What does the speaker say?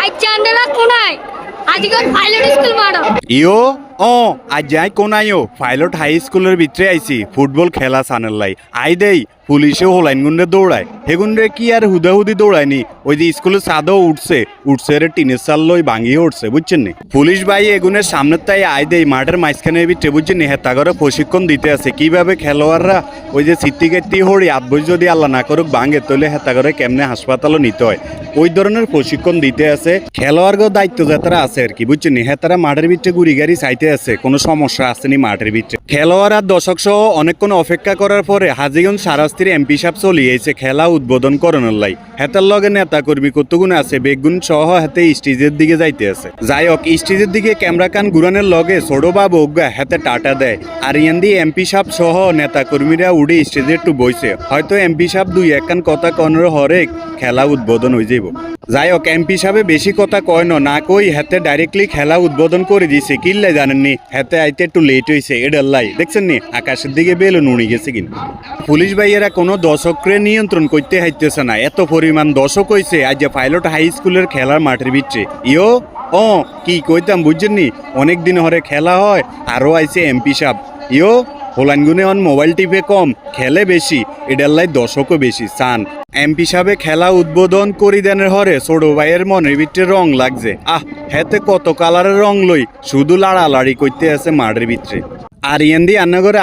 আইচান্ডলা কোনায় আজকাল pilot school মারো ইয়ো আজ যাই কোন আইও পাইলট হাই স্কুলের ভিতরে আইছি ফুটবল খেলা সানের লাই আই দেই পুলিশে হোলাইন গুন্ডে দৌড়ায় হেগুন্ডে কি আর হুদাহুদি দৌড়ায়নি ওই যে স্কুলের ছাদও উঠছে রে টিনের চাল লই ভাঙিয়ে উঠছে বুঝছেন নি পুলিশ ভাই এগুনের সামনের তাই আই দেই মাঠের মাঝখানে ভিতরে বুঝছেন নি হেতা করে প্রশিক্ষণ দিতে আছে কিভাবে খেলোয়াড়রা ওই যে সিটি কেট্টি হড়ি আধবই যদি আল্লাহ না করুক ভাঙে তাহলে হেতা করে কেমনে হাসপাতালও নিতে হয় ওই ধরনের প্রশিক্ষণ দিতে আছে খেলোয়াড়গো দায়িত্ব যাতারা আছে আর কি বুঝছেন নি হেতারা মাঠের ভিতরে গুড়ি গাড়ি চাইতে আছে কোনো সমস্যা আসেনি মাঠের ভিতরে খেলোয়াড় আর দর্শক সহ অনেকক্ষণ অপেক্ষা করার পরে হাজিগঞ্জ সারাস্তির এমপি সাহেব চলিয়েছে খেলা উদ্বোধন করানোর লাই হেতার লগে নেতা কর্মী কতগুণ আছে বেগুন সহ হাতে স্টেজের দিকে যাইতে আছে যাই হোক স্টেজের দিকে ক্যামেরা কান ঘুরানোর লগে ছোট বাবু অজ্ঞা হাতে টাটা দেয় আর ইয়ান্দি এমপি সাহেব সহ নেতা কর্মীরা উড়ে স্টেজে একটু বইছে হয়তো এমপি সাহেব দুই একখান কথা কনের হরে খেলা উদ্বোধন হয়ে যাইব যাই হোক এমপি সাহেব বেশি কথা কয় না কই হাতে ডাইরেক্টলি খেলা উদ্বোধন করে দিছে কিল্লাই জানেননি হাতে আইতে একটু লেট হয়েছে এডাল্লাই দেখছেন নি আকাশের দিকে বেলুন উড়ে গেছে কিনা পুলিশ ভাইয়েরা কোনো দর্শকরে নিয়ন্ত্রণ করতে হাইতেছে না এত পরিমাণ দর্শক হয়েছে আজ যে পাইলট হাই স্কুলের খেলার মাঠের ভিতরে ইয়ো কি কইতাম বুঝছেন নি অনেকদিন হরে খেলা হয় আরও আইছে এমপি সাহেব ইয়ো হোলানগুনে অন মোবাইল টিপে কম খেলে বেশি এডাল্লাই দর্শকও বেশি চান এমপি সাহেবে খেলা উদ্বোধন করি দেনের হরে ছোট ভাইয়ের মনের ভিতরে রং লাগছে হেতে কত কালারের রং লই শুধু লাড়ালাড়ি করতে আছে মাঠের ভিতরে আর ইয়ান্দি আন্নাগরে